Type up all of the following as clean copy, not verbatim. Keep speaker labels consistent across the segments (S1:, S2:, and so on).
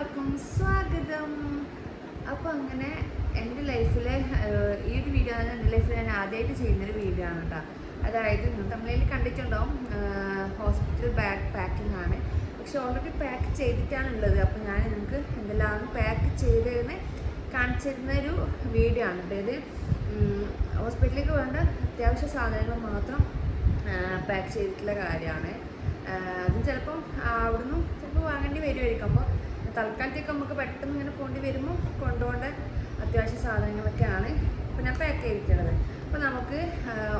S1: എല്ലാവർക്കും സ്വാഗതം. അപ്പോൾ അങ്ങനെ എൻ്റെ ലൈഫിലെ ഈ ഒരു വീഡിയോ ആണ് എൻ്റെ ലൈഫിൽ ഞാൻ ആദ്യമായിട്ട് ചെയ്യുന്നൊരു വീഡിയോ ആണ് കേട്ടോ. അതായത് തമിഴിൽ കണ്ടിട്ടുണ്ടാവും, ഹോസ്പിറ്റൽ ബാഗ് പാക്കിംഗ് ആണ്. പക്ഷെ ഓൾറെഡി പാക്ക് ചെയ്തിട്ടാണുള്ളത്. അപ്പോൾ ഞാൻ നിങ്ങൾക്ക് എന്തെല്ലാം പാക്ക് ചെയ്തതെന്ന് കാണിച്ചിരുന്നൊരു വീഡിയോ ആണ് കേട്ടോ. ഇത് ഹോസ്പിറ്റലിലേക്ക് വേണ്ട അത്യാവശ്യ സാധനങ്ങൾ മാത്രം പാക്ക് ചെയ്തിട്ടുള്ള കാര്യമാണ്. അതും ചിലപ്പം അവിടുന്ന് ചിലപ്പോൾ വാങ്ങേണ്ടി വരുമായിരിക്കും. അപ്പോൾ തൽക്കാലത്തേക്ക് നമുക്ക് പെട്ടെന്ന് ഇങ്ങനെ പോകേണ്ടി വരുമ്പോൾ കൊണ്ടുപോകേണ്ട അത്യാവശ്യ സാധനങ്ങളൊക്കെയാണ് ഇപ്പോൾ ഞാൻ പാക്ക് ചെയ്തിട്ടുള്ളത്. അപ്പോൾ നമുക്ക്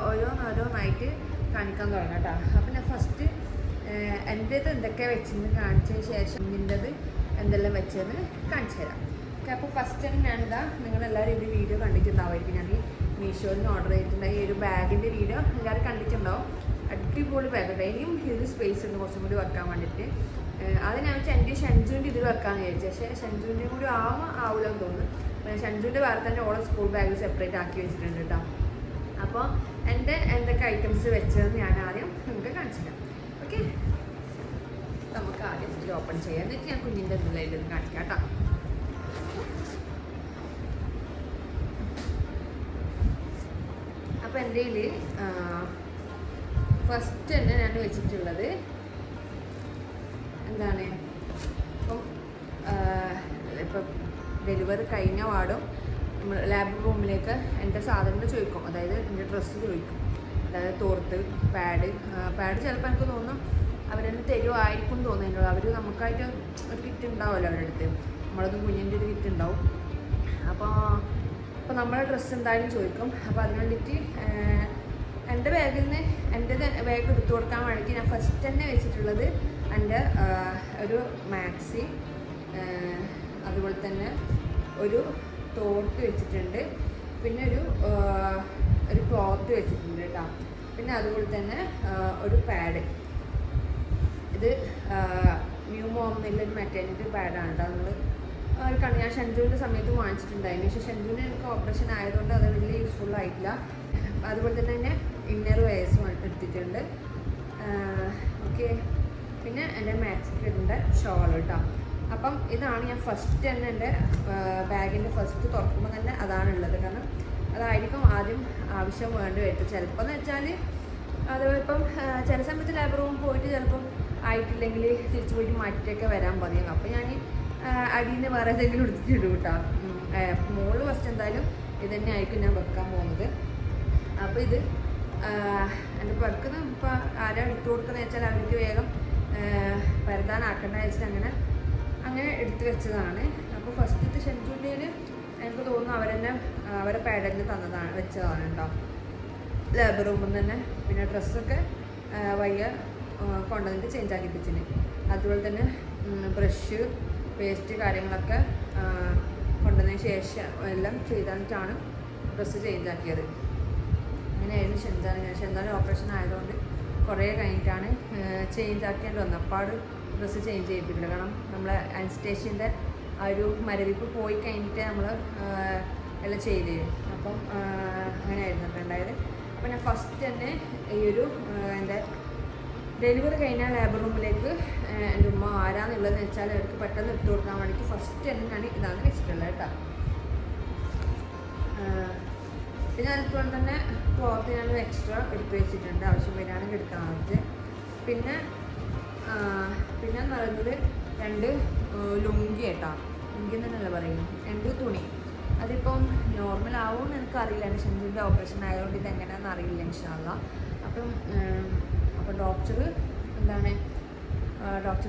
S1: ഓരോന്നായിട്ട് കാണിക്കാൻ തുടങ്ങാം കേട്ടോ. അപ്പോൾ ഞാൻ ഫസ്റ്റ് എൻ്റേത് എന്തൊക്കെയാണ് വെച്ചെന്ന് കാണിച്ചതിന് ശേഷം നിൻ്റെത് എന്തെല്ലാം വെച്ചതെന്ന് കാണിച്ചു തരാം. ഓക്കെ, അപ്പോൾ ഫസ്റ്റ് തന്നെ ഞാനിതാ നിങ്ങളെല്ലാവരും ഈ വീഡിയോ കണ്ടിട്ടുണ്ടാവുമായിരിക്കും. ഞാൻ ഈ മീഷോയിൽ നിന്ന് ഓർഡർ ചെയ്തിട്ടുണ്ടായി ഈ ഒരു ബാഗിൻ്റെ വീഡിയോ എല്ലാവരും കണ്ടിട്ടുണ്ടാവും. അടിപൊളി ബാഗ്. ഇനിയും ഇത് സ്പേസ് ഉണ്ട് കുറച്ചും കൂടി വെക്കാൻ വേണ്ടിയിട്ട്. അത് ഞാൻ വെച്ചാൽ എൻ്റെ ഷെൻജുവിൻ്റെ ഇതിൽ വെക്കാമെന്ന് വിചാരിച്ചു. പക്ഷേ ഷെൻജുവിൻ്റെയും കൂടി ആവില്ലെന്ന് തോന്നുന്നു. ഷെൻജുവിൻ്റെ വേറെ തന്നെ ഓളെ സ്കൂൾ ബാഗ് സെപ്പറേറ്റ് ആക്കി വെച്ചിട്ടുണ്ട് കേട്ടോ. അപ്പോൾ എൻ്റെ എന്തൊക്കെ ഐറ്റംസ് വെച്ചതെന്ന് ഞാൻ ആദ്യം നിങ്ങൾക്ക് കാണിച്ചിട്ടാം. ഓക്കെ, നമുക്ക് ആദ്യം ഇത് ഓപ്പൺ ചെയ്യാം. എന്നിട്ട് ഞാൻ കുഞ്ഞിൻ്റെ ഇതിൽ കാണിക്കാം കേട്ടോ. അപ്പോൾ എൻ്റെ കയ്യിൽ ഫസ്റ്റ് തന്നെ ഞാൻ വെച്ചിട്ടുള്ളത് എന്താണ്, ഇപ്പം ഡെലിവറി കഴിഞ്ഞ പാടും നമ്മൾ ലാബ് റൂമിലേക്ക് എൻ്റെ സാധനങ്ങൾ ചോദിക്കും. അതായത് എൻ്റെ ഡ്രസ്സ് ചോദിക്കും. അതായത് തോർത്ത്, പാഡ് ചിലപ്പോൾ എനിക്ക് തോന്നുന്നു അവരെന്നെ തരുമായിരിക്കും തോന്നുന്നുണ്ടോ. അവർ നമുക്കായിട്ട് ഒരു കിറ്റ് ഉണ്ടാവുമല്ലോ അവരുടെ അടുത്ത്. നമ്മളതും കുഞ്ഞിൻ്റെ ഒരു കിറ്റ് ഉണ്ടാവും. അപ്പോൾ നമ്മളെ ഡ്രസ്സ് എന്തായാലും ചോദിക്കും. അപ്പോൾ അതിന് വേണ്ടിയിട്ട് എൻ്റെ ബാഗിൽ നിന്ന് എൻ്റെ ബാഗ് എടുത്തു കൊടുക്കാൻ വേണ്ടിയിട്ട് ഞാൻ ഫസ്റ്റ് തന്നെ വെച്ചിട്ടുള്ളത് എൻ്റെ ഒരു മാക്സി, അതുപോലെ തന്നെ ഒരു തോർത്ത് വെച്ചിട്ടുണ്ട്, പിന്നെ ഒരു ക്ലോത്ത് വെച്ചിട്ടുണ്ട് കേട്ടോ. പിന്നെ അതുപോലെ തന്നെ ഒരു പാഡ്. ഇത് ന്യൂമോം എന്നുള്ളൊരു മെറ്റേണിറ്റി പാഡാണ് കേട്ടോ. നമ്മൾ ഞാൻ ഷെൻജുവിൻ്റെ സമയത്ത് വാങ്ങിച്ചിട്ടുണ്ടായിരുന്നു. പക്ഷേ ഷെൻജുവിന് എനിക്ക് ഓപ്പറേഷൻ ആയതുകൊണ്ട് അത് വലിയ യൂസ്ഫുൾ ആയിട്ടില്ല. അതുപോലെ തന്നെ ഇന്നർ വെയേഴ്സും എടുത്തിട്ടുണ്ട്. ഓക്കെ, പിന്നെ എൻ്റെ മാക്സിൻ്റെ ഷോൾ കേട്ടോ. അപ്പം ഇതാണ് ഞാൻ ഫസ്റ്റ് തന്നെ എൻ്റെ ബാഗിൻ്റെ ഫസ്റ്റ് തുറക്കുമ്പോൾ തന്നെ അതാണുള്ളത്. കാരണം അതായിരിക്കും ആദ്യം ആവശ്യം വേണ്ടി വരും. ചിലപ്പോൾ എന്ന് വെച്ചാൽ അത് ഇപ്പം ചില സമയത്ത് ലാബ് റൂമിൽ പോയിട്ട് ചിലപ്പം ആയിട്ടില്ലെങ്കിൽ തിരിച്ചു പോയിട്ട് മാറ്റിയൊക്കെ വരാൻ പറയും. അപ്പോൾ ഞാൻ അടിയിൽ നിന്ന് വേറെ എന്തെങ്കിലും എടുത്തിട്ട് കേട്ടോ. മോള് ഫസ്റ്റ് എന്തായാലും ഇത് തന്നെ ആയിരിക്കും ഞാൻ വെക്കാൻ പോകുന്നത്. അപ്പോൾ ഇത് എൻ്റെ പെറുക്കുന്ന ഇപ്പോൾ ആരാ എടുത്തു കൊടുക്കുന്നത് വെച്ചാൽ അവർക്ക് വേഗം പരതാനാക്കേണ്ട വെച്ചിട്ട് അങ്ങനെ എടുത്തു വെച്ചതാണ്. അപ്പോൾ ഫസ്റ്റത്തെ ഷെൻജുവിൻ്റെ എനിക്ക് തോന്നുന്നു അവരെ പാഡലിൽ വെച്ചതാണ് കേട്ടോ, ലേബർ റൂമിൽ തന്നെ. പിന്നെ ഡ്രസ്സൊക്കെ വയ്യ കൊണ്ടുവന്നിട്ട് ചേഞ്ച് ആക്കിപ്പിച്ചിന്. അതുപോലെ തന്നെ ബ്രഷ്, പേസ്റ്റ് കാര്യങ്ങളൊക്കെ കൊണ്ടുവന്നതിന് ശേഷം എല്ലാം ചെയ്തിട്ടാണ് ഡ്രസ്സ് ചേഞ്ച് ആക്കിയത്. അങ്ങനെയായിരുന്നു ഷെൻജാന് ഓപ്പറേഷൻ ആയതുകൊണ്ട് കുറേ കഴിഞ്ഞിട്ടാണ് ചേഞ്ച് ആക്കേണ്ടി വന്നത്. അപ്പോൾ ഡ്രസ്സ് ചേഞ്ച് ചെയ്യിപ്പിക്കില്ല. കാരണം നമ്മളെ അനസ്തേഷ്യൻ്റെ ആ ഒരു മരവിപ്പ് പോയി കഴിഞ്ഞിട്ട് നമ്മൾ എല്ലാം ചെയ്ത് തരും. അപ്പം അങ്ങനെയായിരുന്നു അപ്പോൾ ഉണ്ടായത്. അപ്പോൾ ഞാൻ ഫസ്റ്റ് തന്നെ ഈ ഒരു എൻ്റെ ഡെലിവറി കഴിഞ്ഞാൽ ലേബർ റൂമിലേക്ക് എൻ്റെ ഉമ്മ ആരാന്നുള്ളതെന്ന് വെച്ചാൽ അവർക്ക് പെട്ടെന്ന് എടുത്തു കൊടുക്കാൻ വേണ്ടിയിട്ട് ഫസ്റ്റ് തന്നെ ഞാൻ ഇതാണ് വെച്ചിട്ടുള്ളത് കേട്ടോ. പിന്നെ അതുപോലെ തന്നെ ക്ലോത്ത് ഞാൻ എക്സ്ട്രാ എടുത്ത് വെച്ചിട്ടുണ്ട്, ആവശ്യം വരികയാണെങ്കിൽ എടുക്കാൻ വേണ്ടിയിട്ട്. പിന്നെ എന്ന് പറയുന്നത് 2 ലുങ്കി കേട്ടോ. ലുങ്കി തന്നെയല്ല പറയുന്നു, 2 തുണി. അതിപ്പം നോർമൽ ആവുമെന്ന് എനിക്കറിയില്ല. എൻ്റെ ഷെൻജുവിൻ്റെ ഓപ്പറേഷൻ ആയതുകൊണ്ട് ഇതെങ്ങനെയാണെന്ന് അറിയില്ല ഇൻഷാ അല്ലാഹ്. അപ്പോൾ ഡോക്ടർ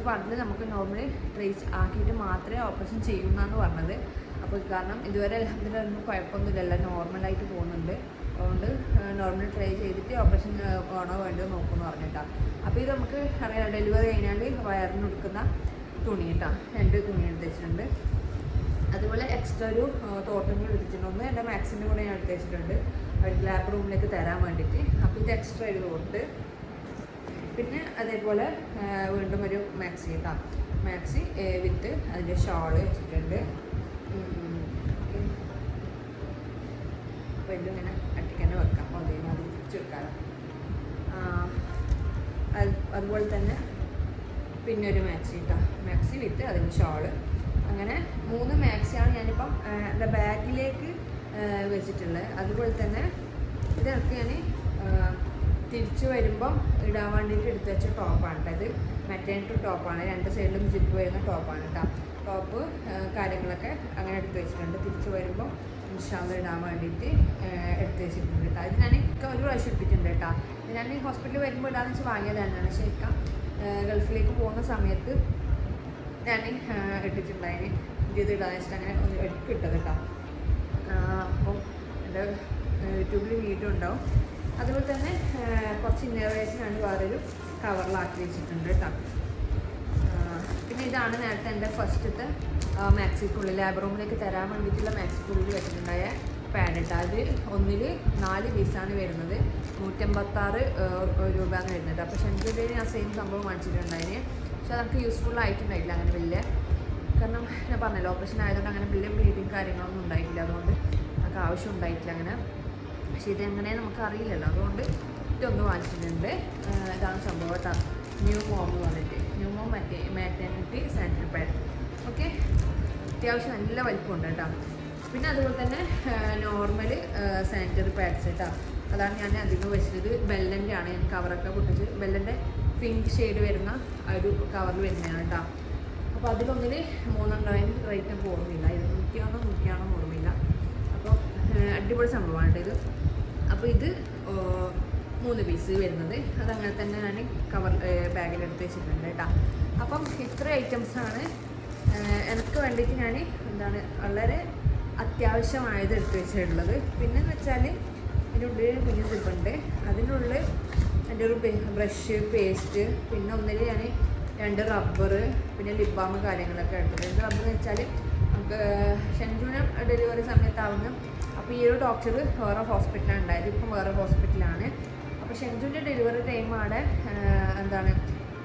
S1: പറഞ്ഞത് നമുക്ക് നോർമലി ട്രേസ് ആക്കിയിട്ട് മാത്രമേ ഓപ്പറേഷൻ ചെയ്യുമെന്നാണ് പറഞ്ഞത്. അപ്പോൾ കാരണം ഇതുവരെ അൽഹംദുലില്ലാഹ് കുഴപ്പമൊന്നുമില്ല, നോർമലായിട്ട് പോകുന്നുണ്ട്. അതുകൊണ്ട് നോർമൽ ട്രൈ ചെയ്തിട്ട് ഓപ്പറേഷൻ ആണോ വേണ്ടോ നോക്കുമെന്ന് പറഞ്ഞിട്ടാണ്. അപ്പോൾ ഇത് നമുക്ക് അറിയാം, ഡെലിവറി കഴിഞ്ഞാൽ വയറിന് കൊടുക്കുന്ന തുണി കേട്ടോ. 2 തുണി എടുത്ത് വെച്ചിട്ടുണ്ട്. അതുപോലെ എക്സ്ട്രാ ഒരു തോട്ടങ്ങൾ എടുത്തിട്ടുണ്ട്. ഒന്ന് എൻ്റെ മാക്സിൻ്റെ കൂടെ ഞാൻ എടുത്ത് വെച്ചിട്ടുണ്ട് അവർക്ക് ലാബ് റൂമിലേക്ക് തരാൻ വേണ്ടിയിട്ട്. അപ്പോൾ ഇത് എക്സ്ട്രാ ഇത് കൊടുത്ത്. പിന്നെ അതേപോലെ വീണ്ടും ഒരു മാക്സി കേട്ടോ. മാക്സി വിത്ത് അതിൻ്റെ ഷാള് വെച്ചിട്ടുണ്ട്. അപ്പോൾ ഇതിങ്ങനെ അട്ടിക്കന്നെ വെക്കാം. അതേമാതിരി തിരിച്ച് വെക്കാറ്. അതുപോലെ തന്നെ പിന്നെ ഒരു മാക്സി കേട്ടോ. മാക്സി വിത്ത് അതിൻ്റെ ഷാള്. അങ്ങനെ 3 മാക്സിയാണ് ഞാനിപ്പം എൻ്റെ ബാഗിലേക്ക് വെച്ചിട്ടുള്ളത്. അതുപോലെ തന്നെ ഇതൊക്കെ ഞാൻ തിരിച്ചു വരുമ്പം ഇടാൻ വേണ്ടിയിട്ട് എടുത്ത് വെച്ച ടോപ്പാണ് കേട്ടോ. ഇത് മെറ്റേണിറ്റി ടോപ്പാണ്, 2 സൈഡിലും ജിപ്പ് വരുന്ന ടോപ്പാണ് കേട്ടോ. ടോപ്പ് കാര്യങ്ങളൊക്കെ അങ്ങനെ എടുത്ത് വെച്ചിട്ടുണ്ട്. തിരിച്ചു വരുമ്പോൾ ഇൻഷാല്ല ഇടാൻ വേണ്ടിയിട്ട് എടുത്ത് വെച്ചിട്ടുണ്ട് കേട്ടോ. ഇത് ഞാൻ ഒരു പ്രാവശ്യം ഇട്ടിട്ടുണ്ട് കേട്ടോ. ഞാൻ ഈ ഹോസ്പിറ്റലിൽ വരുമ്പോൾ ഇടാന്ന് വെച്ച് വാങ്ങിയതാണ്. പക്ഷേ ഇക്ക ഗൾഫിലേക്ക് പോകുന്ന സമയത്ത് ഞാൻ ഇട്ടിട്ടുണ്ടായിന്. ഇത് ഇടാന്ന് വെച്ചിട്ട് അങ്ങനെ എടുത്ത് ഇട്ടത് കേട്ടോ. അപ്പം എൻ്റെ യൂട്യൂബിൽ വീഡിയോ ഉണ്ടാവും. അതുപോലെ തന്നെ കുറച്ച് ഇന്നർവേഴ്സിനാണ് വേറൊരു കവറിലാക്കി വെച്ചിട്ടുണ്ട് കേട്ടോ. പിന്നെ ഇതാണ് നേരത്തെ എൻ്റെ ഫസ്റ്റത്തെ മാക്സിക്കുള്ളിൽ ലാബ് റൂമിലേക്ക് തരാൻ വേണ്ടിയിട്ടുള്ള മാക്സിക്കുള്ളിൽ വെച്ചിട്ടുണ്ടായ പാഡ് കേട്ടോ. അത് ഒന്നിൽ 4 പീസാണ് വരുന്നത്. 156 രൂപയാണ് വരുന്നത്. അപ്പോൾ ഷെൻജിൻ്റെ ഞാൻ സെയിം സംഭവം വാങ്ങിച്ചിട്ടുണ്ടായിന്. പക്ഷെ അതൊക്കെ യൂസ്ഫുൾ ആയിട്ടുണ്ടായില്ല അങ്ങനെ വലിയ. കാരണം ഞാൻ പറഞ്ഞല്ലോ ഓപ്പറേഷൻ ആയതുകൊണ്ട് അങ്ങനെ വലിയ ബ്ലീഡിങ് കാര്യങ്ങളൊന്നും ഉണ്ടായിട്ടില്ല. അതുകൊണ്ട് നമുക്ക് ആവശ്യം ഉണ്ടായിട്ടില്ല അങ്ങനെ. പക്ഷേ ഇതെങ്ങനെ നമുക്ക് അറിയില്ലല്ലോ, അതുകൊണ്ട് ഇതൊന്ന് വാങ്ങിച്ചിട്ടുണ്ട്. ഇതാണ് സംഭവം കേട്ടോ. ന്യൂ മോം എന്ന് പറഞ്ഞിട്ട് new mom maternity sanitary pad. Okay, അത്യാവശ്യം നല്ല വലിപ്പമുണ്ട് കേട്ടോ. പിന്നെ അതുപോലെ തന്നെ നോർമൽ സാനിറ്ററി പാഡ്സ് കേട്ടോ. അതാണ് ഞാൻ അധികം വെച്ചത്. ബെല്ലൻ്റെ ആണ്. ഞാൻ കവറൊക്കെ പൊട്ടിച്ച് ബെല്ലൻ്റെ പിങ്ക് ഷെയ്ഡ് വരുന്ന ഒരു കവറിൽ വരുന്നതാണ് കേട്ടോ. അപ്പോൾ അതിലൊന്നിൽ 300 റേറ്റ് നമുക്ക് ഓർമ്മയില്ല. 100 ഓർമ്മയില്ല. അപ്പോൾ അടിപൊളി സംഭവമാണ് ഇത്. അപ്പോൾ ഇത് 3 പീസ് വരുന്നത്. അതങ്ങനെ തന്നെ ഞാൻ കവർ ബാഗിലെടുത്ത് വെച്ചിട്ടുണ്ട് കേട്ടോ. അപ്പം ഇത്ര ഐറ്റംസാണ് എനിക്ക് വേണ്ടിയിട്ട് ഞാൻ വളരെ അത്യാവശ്യമായത് എടുത്ത് വെച്ചിട്ടുള്ളത്. പിന്നെന്ന് വെച്ചാൽ അതിൻ്റെ ഉള്ളിൽ കുഞ്ഞു സിബുണ്ട്. അതിനുള്ളിൽ എൻ്റെ ഒരു ബ്രഷ്, പേസ്റ്റ്, പിന്നെ ഒന്നിൽ ഞാൻ 2 റബ്ബർ, പിന്നെ ലിപ് ബാം കാര്യങ്ങളൊക്കെ എടുത്തിട്ടുണ്ട്. 2 റബ്ബർ എന്ന് വെച്ചാൽ നമുക്ക് ഷെൻജുവിന് ഡെലിവറി സമയത്താവുന്ന. അപ്പോൾ ഈ ഒരു ഡോക്ടർ വേറെ ഹോസ്പിറ്റലാണ് ഉണ്ടായത്. ഇപ്പം വേറെ ഹോസ്പിറ്റലാണ്. അപ്പോൾ ഷെൻജുവിൻ്റെ ഡെലിവറി ടൈം അവിടെ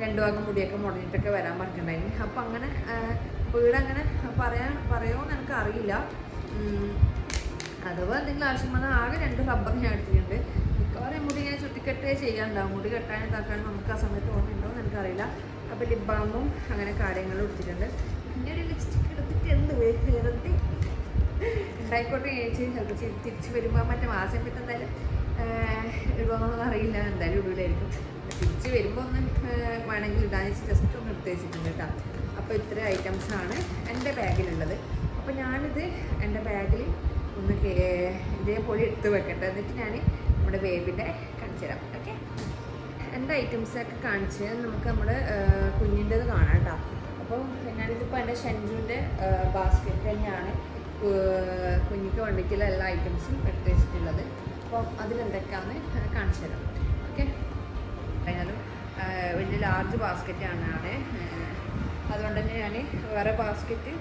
S1: 2 ഭാഗം മുടിയൊക്കെ മുടങ്ങിയിട്ടൊക്കെ വരാൻ പറഞ്ഞിട്ടുണ്ടായിരുന്നു. അപ്പോൾ അങ്ങനെ വീടങ്ങനെ പറയുമോയെന്ന് എനിക്ക് അറിയില്ല. അഥവാ എന്തെങ്കിലും ആവശ്യം വന്നാൽ ആകെ 2 റബ്ബർ ഞാൻ എടുത്തിട്ടുണ്ട്. മിക്കവാറും മുടി ഇങ്ങനെ ചുറ്റിക്കെട്ടേ ചെയ്യാനുണ്ടാവും. മുടി കെട്ടാനും താക്കാനും നമുക്ക് ആ സമയത്ത് ഓർമ്മയുണ്ടോ എന്ന് എനിക്കറിയില്ല. അപ്പോൾ ലിപ് ബാമും അങ്ങനെ കാര്യങ്ങളും എടുത്തിട്ടുണ്ട്. പിന്നെ ഒരു ലിപ്സ്റ്റിക്ക് എടുത്തിട്ട് എന്ത് വെറുതെ ഉണ്ടായിക്കോട്ടെ ചോദിച്ച് ചിലപ്പോൾ തിരിച്ച് വരുമ്പോൾ മറ്റേ മാസം പറ്റി എന്തായാലും ഇടുമെന്നൊന്നും അറിയില്ല. എന്തായാലും ഇടൂലായിരിക്കും. തിരിച്ച് വരുമ്പോൾ ഒന്ന് വേണമെങ്കിൽ ഇടാൻ ജസ്റ്റ് ഒന്ന് എടുത്ത് വെച്ചിട്ടുണ്ട് കേട്ടോ. അപ്പോൾ ഇത്ര ഐറ്റംസാണ് എൻ്റെ ബാഗിലുള്ളത്. അപ്പോൾ ഞാനിത് എൻ്റെ ബാഗിൽ ഒന്ന് ഇതേപോലെ എടുത്ത് വെക്കട്ടെ. എന്നിട്ട് ഞാൻ നമ്മുടെ ബേബിൻ്റെ കാണിച്ചു തരാം. ഓക്കെ, എൻ്റെ ഐറ്റംസൊക്കെ കാണിച്ച് നമുക്ക് നമ്മുടെ കുഞ്ഞിൻ്റെത് കാണാം കേട്ടോ. അപ്പോൾ ഞാനിതിപ്പോൾ എൻ്റെ ഷെൻജുവിൻ്റെ ബാസ്ക്കറ്റ് തന്നെയാണ് കുഞ്ഞിക്ക് വേണ്ടിയിട്ടുള്ള എല്ലാ ഐറ്റംസും എടുത്ത് വെച്ചിട്ടുള്ളത്. അപ്പോൾ അതിലെന്തൊക്കെയാണെന്ന് കാണിച്ചു തരാം. ഓക്കെ, കഴിഞ്ഞാലും വലിയ ലാർജ് ബാസ്ക്കറ്റാണ്. അതുകൊണ്ട് തന്നെ ഞാൻ വേറെ ബാസ്ക്കറ്റ്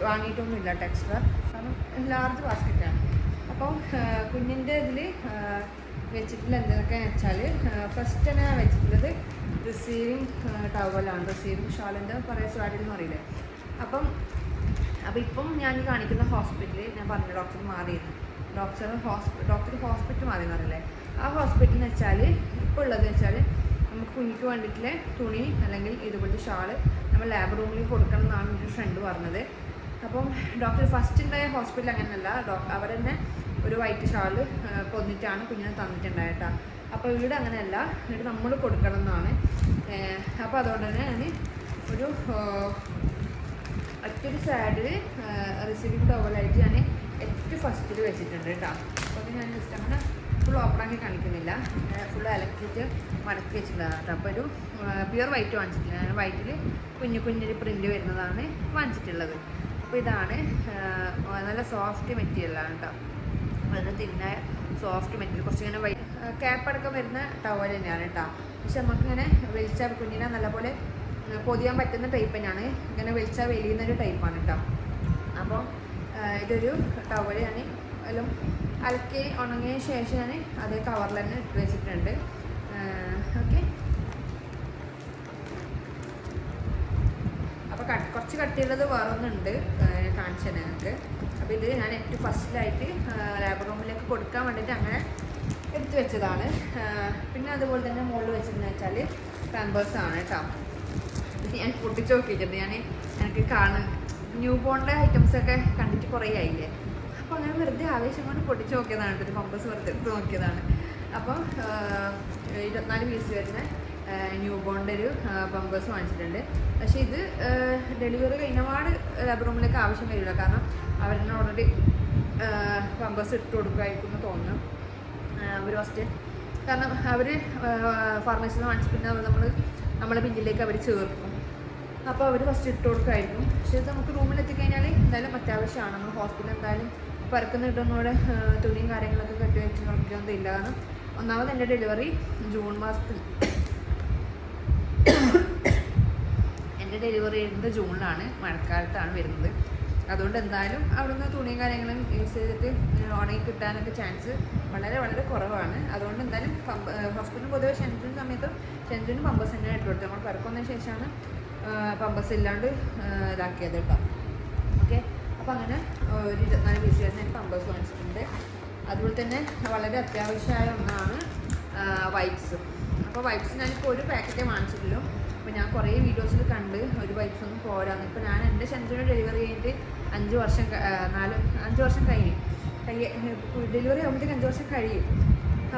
S1: വാങ്ങിയിട്ടൊന്നുമില്ല എക്സ്ട്രാ. കാരണം ലാർജ് ബാസ്ക്കറ്റാണ്. അപ്പോൾ കുഞ്ഞിൻ്റെ ഇതിൽ വെച്ചിട്ടുള്ള എന്തൊക്കെയാണെന്ന് വെച്ചാൽ ഫസ്റ്റ് തന്നെ ഞാൻ വെച്ചിട്ടുള്ളത് റിസീവിങ് ടവലാണ്. റിസീവിങ് ഷാളിൻ്റെ പറയുക സ്വാഡിൽ എന്ന് പറയില്ലേ. അപ്പോൾ ഇപ്പം ഞാൻ കാണിക്കുന്ന ഹോസ്പിറ്റലിൽ ഞാൻ പറഞ്ഞ ഡോക്ടർ മാറിയിരുന്നു. ഡോക്ടർ ഹോസ്പിറ്റൽ മാറിയെന്ന് പറയില്ലേ. ആ ഹോസ്പിറ്റൽ എന്ന് വെച്ചാൽ ഇപ്പോൾ ഉള്ളത് വെച്ചാൽ നമുക്ക് കുഞ്ഞിക്ക് വേണ്ടിയിട്ടുള്ള തുണി അല്ലെങ്കിൽ ഇതുപോലത്തെ ഷാള് നമ്മൾ ലാബ് റൂമിൽ കൊടുക്കണം എന്നാണ് എൻ്റെ ഫ്രണ്ട് പറഞ്ഞത്. അപ്പം ഡോക്ടർ ഫസ്റ്റ് ഉണ്ടായ ഹോസ്പിറ്റൽ അങ്ങനെയല്ല. അവർ തന്നെ ഒരു വൈറ്റ് ഷാള് പൊന്നിട്ടാണ് കുഞ്ഞിനെ തന്നിട്ടുണ്ടായിട്ടാ. അപ്പോൾ ഇവിടെ അങ്ങനെയല്ല, ഇവിടെ നമ്മൾ കൊടുക്കണം എന്നാണ്. അപ്പോൾ അതുകൊണ്ട് തന്നെ ഞാൻ ഒരു ഒറ്റൊരു സൈഡിൽ റിസീവിങ് ടവലായിട്ട് ഞാൻ ഏറ്റവും ഫസ്റ്റിൽ വെച്ചിട്ടുണ്ട് കേട്ടോ. അപ്പോൾ ഞാൻ ജസ്റ്റ് അങ്ങനെ ഫുൾ ഓപ്പണാക്കി കാണിക്കുന്നില്ല. ഫുൾ ഇലക്ട്രിക്ക് മടക്കി വെച്ചിട്ടുള്ളതാണ് കേട്ടോ. അപ്പോൾ ഒരു പ്യുവർ വൈറ്റ് വാങ്ങിച്ചിട്ടില്ല. ഞാൻ വൈറ്റിൽ കുഞ്ഞൊരു പ്രിൻ്റ് വരുന്നതാണ് വാങ്ങിച്ചിട്ടുള്ളത്. അപ്പോൾ ഇതാണ് നല്ല സോഫ്റ്റ് മെറ്റീരിയലാണ് കേട്ടോ. വളരെ തിന്നായ സോഫ്റ്റ് മെറ്റീരിയൽ. കുറച്ചിങ്ങനെ ക്യാപ്പടക്കം വരുന്ന ടവൽ തന്നെയാണ് കേട്ടോ. പക്ഷെ നമുക്കിങ്ങനെ വലിച്ചാൽ കുഞ്ഞിനെ നല്ലപോലെ പൊതിയാൻ പറ്റുന്ന ടൈപ്പ് തന്നെയാണ്. ഇങ്ങനെ വലിച്ചാൽ വലിയുന്നൊരു ടൈപ്പാണ് കേട്ടോ. അപ്പോൾ ഇതൊരു ടവൽ ഞാൻ എല്ലാം അലക്കി ഉണങ്ങിയ ശേഷം ഞാൻ അത് കവറിൽ തന്നെ ഇട്ട് വെച്ചിട്ടുണ്ട്. ഓക്കെ, അപ്പോൾ കുറച്ച് കട്ടിയുള്ളത് വേറൊന്നുണ്ട് കാണിച്ചത് ഞങ്ങൾക്ക്. അപ്പോൾ ഇത് ഞാൻ ഏറ്റവും ഫസ്റ്റിലായിട്ട് ലാബ് റൂമിലേക്ക് കൊടുക്കാൻ വേണ്ടിയിട്ട് അങ്ങനെ എടുത്തു വെച്ചതാണ്. പിന്നെ അതുപോലെ തന്നെ മുകളിൽ വെച്ചതെന്ന് വെച്ചാൽ പാമ്പേഴ്സാണ് കേട്ടോ. ഞാൻ പൊട്ടിച്ച് നോക്കിയിട്ടുണ്ട്. എനിക്ക് ന്യൂ ബോണിൻ്റെ ഐറ്റംസൊക്കെ കണ്ടിട്ട് കുറേ ആയില്ലേ. അപ്പോൾ അങ്ങനെ വെറുതെ ആവേശം കൊണ്ട് പൊട്ടിച്ച് നോക്കിയതാണ് കേട്ടോ. പമ്പേഴ്സ് വെറുതെ എടുത്ത് നോക്കിയതാണ്. അപ്പോൾ 24 പീസ് വരുന്ന ന്യൂ ബോണിൻ്റെ ഒരു പമ്പേഴ്സ് വാങ്ങിച്ചിട്ടുണ്ട്. പക്ഷേ ഇത് ഡെലിവറി കഴിഞ്ഞപാട് ലേബർ റൂമിലേക്ക് ആവശ്യം വരില്ല. കാരണം അവരിന് ഓൾറെഡി പമ്പേഴ്സ് ഇട്ട് കൊടുക്കുമായിരിക്കും എന്ന് തോന്നുന്നു അവർ ഫസ്റ്റ്. കാരണം അവർ ഫാർമസിയിൽ നിന്ന് വാങ്ങിച്ച് പിന്നെ നമ്മളെ പിന്നിലേക്ക് അവർ ചേർക്കും. അപ്പോൾ അവർ ഫസ്റ്റ് ഇട്ട് കൊടുക്കുമായിരിക്കും. പക്ഷേ ഇത് നമുക്ക് റൂമിൽ എത്തിക്കഴിഞ്ഞാൽ എന്തായാലും അത്യാവശ്യമാണ്. നമ്മൾ ഹോസ്പിറ്റലിൽ എന്തായാലും പരക്കുന്ന കിട്ടുന്നതോടെ തുണിയും കാര്യങ്ങളൊക്കെ കെട്ടി വെച്ച് നോക്കിയൊന്നും ഇല്ല. കാരണം ഒന്നാമത് എൻ്റെ ഡെലിവറി ജൂൺ മാസത്തിൽ എൻ്റെ ഡെലിവറി വരുന്നത് ജൂണിലാണ്, മഴക്കാലത്താണ് വരുന്നത്. അതുകൊണ്ട് എന്തായാലും അവിടുന്ന് തുണിയും കാര്യങ്ങളും യൂസ് ചെയ്തിട്ട് ഉണങ്ങി കിട്ടാനൊക്കെ ചാൻസ് വളരെ വളരെ കുറവാണ്. അതുകൊണ്ട് എന്തായാലും ഹോസ്പിറ്റലിൽ പൊതുവെ ഷെൻജുവിന് സമയത്തും ഷെൻജുവിന് പമ്പേഴ്സ് തന്നെ ഇട്ട് കൊടുത്തു. നമ്മൾ പരക്കുന്നതിന് ശേഷമാണ് പമ്പേഴ്സ് ഇല്ലാണ്ട് ഇതാക്കിയത് കേട്ടോ. ഓക്കെ, അപ്പോൾ അങ്ങനെ ഒരു 24 പീസ് വരുന്ന പമ്പേഴ്സ് വാങ്ങിച്ചിട്ടുണ്ട്. അതുപോലെ തന്നെ വളരെ അത്യാവശ്യമായ ഒന്നാണ് വൈപ്സ്. അപ്പോൾ വൈപ്സ് ഞാനിപ്പോൾ ഒരു പാക്കറ്റേ വാങ്ങിച്ചിട്ടുള്ളൂ. അപ്പോൾ ഞാൻ കുറേ വീഡിയോസിൽ കണ്ട് ഒരു വൈപ്സ് ഒന്നും പോരാന്ന്. ഇപ്പോൾ ഞാൻ എൻ്റെ ഷെൻജുവിന് ഡെലിവറി കഴിഞ്ഞിട്ട് 5 വർഷം കഴിഞ്ഞു. ഡെലിവറി ആകുമ്പോഴത്തേക്ക് 5 വർഷം കഴിയും.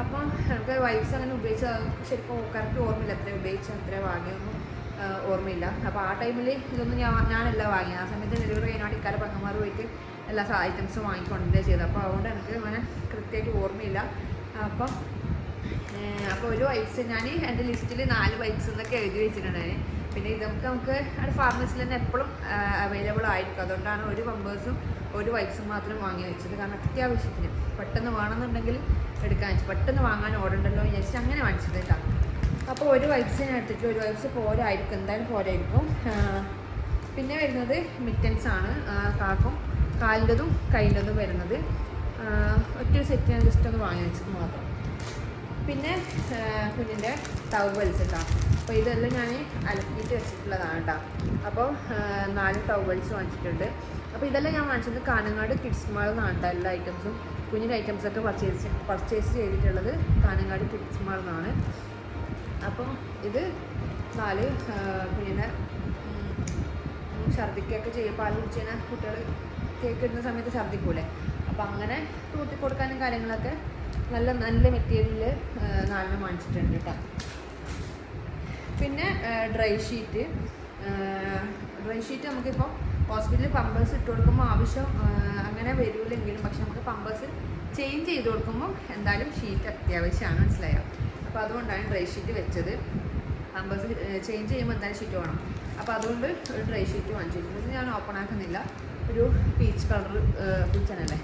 S1: അപ്പം നമുക്ക് വൈപ്സ് അങ്ങനെ ഉപയോഗിച്ചാൽ ശരിക്കും കറക്റ്റ് ഓർമ്മയില്ല എത്ര ഉപയോഗിച്ചാൽ എത്ര വാങ്ങിയൊന്നും ഓർമ്മയില്ല. അപ്പോൾ ആ ടൈമിൽ ഇതൊന്നും ഞാനല്ല വാങ്ങിയത്. ആ സമയത്ത് ഡെലിവറി കഴിഞ്ഞാൽ ഇക്കാല പങ്കന്മാർ പോയിട്ട് എല്ലാ ഐറ്റംസും വാങ്ങിക്കൊണ്ടേ ചെയ്തത്. അപ്പോൾ അതുകൊണ്ട് എനിക്ക് അങ്ങനെ കൃത്യമായിട്ട് ഓർമ്മയില്ല. അപ്പോൾ ഒരു വൈപ്സ് ഞാൻ എൻ്റെ ലിസ്റ്റിൽ 4 വൈപ്സ് എന്നൊക്കെ എഴുതി വെച്ചിട്ടുണ്ടായിരുന്നു. പിന്നെ ഇതൊക്കെ നമുക്ക് അവിടെ ഫാർമസിയിൽ തന്നെ എപ്പോഴും അവൈലബിൾ ആയിരിക്കും. അതുകൊണ്ടാണ് ഒരു പമ്പേഴ്സും ഒരു വൈപ്സും മാത്രം വാങ്ങി വെച്ചത്. കാരണം അത്യാവശ്യത്തിന് പെട്ടെന്ന് വേണമെന്നുണ്ടെങ്കിൽ എടുക്കാൻ വെച്ചു, പെട്ടെന്ന് വാങ്ങാൻ ഓർഡറുണ്ടല്ലോ വിചാരിച്ച് അങ്ങനെ വാങ്ങിച്ചത് കേട്ടോ. അപ്പോൾ ഒരു വൈപ്സ് ഞാൻ എടുത്തിട്ട് ഒരു വൈപ്സ് പോരായിരിക്കും, എന്തായാലും പോരായിരിക്കും. പിന്നെ വരുന്നത് മിറ്റൻസ് ആണ്. കാലിൻ്റെതും കൈൻ്റെതും വരുന്നത് ഒറ്റ സെറ്റ് ഞാൻ ജസ്റ്റ് ഒന്ന് വാങ്ങി വെച്ചത് മാത്രം. പിന്നെ കുഞ്ഞിൻ്റെ ടവൽസ് കേട്ടോ. അപ്പോൾ ഇതെല്ലാം ഞാൻ അലക്കിയിട്ട് വെച്ചിട്ടുള്ളതാണ് കേട്ടോ. അപ്പോൾ 4 ടവൽസ് വാങ്ങിച്ചിട്ടുണ്ട്. അപ്പോൾ ഇതെല്ലാം ഞാൻ വാങ്ങിച്ചത് കാനങ്ങാട് കിഡ്സ് മാളിൽ നിന്നാണ് കേട്ടോ. എല്ലാ ഐറ്റംസും കുഞ്ഞിൻ്റെ ഐറ്റംസൊക്കെ പർച്ചേസ് ചെയ്തിട്ടുള്ളത് കാനങ്ങാട് കിഡ്സ് മാളിൽ നിന്നാണ്. അപ്പോൾ ഇത് 4 കുഞ്ഞിൻ്റെ ഛർദ്ദിക്കൊക്കെ ചെയ്യും. പാൽ കുടിച്ച് കഴിഞ്ഞാൽ കുട്ടികൾ കേക്ക് ഇടുന്ന സമയത്ത് ഛർദ്ദിക്കൂലേ. അപ്പോൾ അങ്ങനെ കൂട്ടി കൊടുക്കാനും കാര്യങ്ങളൊക്കെ നല്ല മെറ്റീരിയൽ 4 വാങ്ങിച്ചിട്ടുണ്ട് കേട്ടോ. പിന്നെ ഡ്രൈ ഷീറ്റ് നമുക്കിപ്പോൾ ഹോസ്പിറ്റലിൽ പമ്പേഴ്സ് ഇട്ട് കൊടുക്കുമ്പോൾ ആവശ്യം അങ്ങനെ വരില്ലെങ്കിലും പക്ഷെ നമുക്ക് പമ്പേഴ്സ് ചേഞ്ച് ചെയ്ത് കൊടുക്കുമ്പോൾ എന്തായാലും ഷീറ്റ് അത്യാവശ്യമാണ്, മനസ്സിലായോ. അപ്പോൾ അതുകൊണ്ടാണ് ഡ്രൈ ഷീറ്റ് വെച്ചത്. പമ്പേഴ്സ് ചേഞ്ച് ചെയ്യുമ്പോൾ എന്തായാലും ഷീറ്റ് വേണം. അപ്പോൾ അതുകൊണ്ട് ഒരു ഡ്രൈ ഷീറ്റ് വാങ്ങിച്ചിട്ടുണ്ട്. ഞാൻ ഓപ്പൺ ആക്കുന്നില്ല. ഒരു പീച്ച് കളർ കുച്ചനല്ലേ,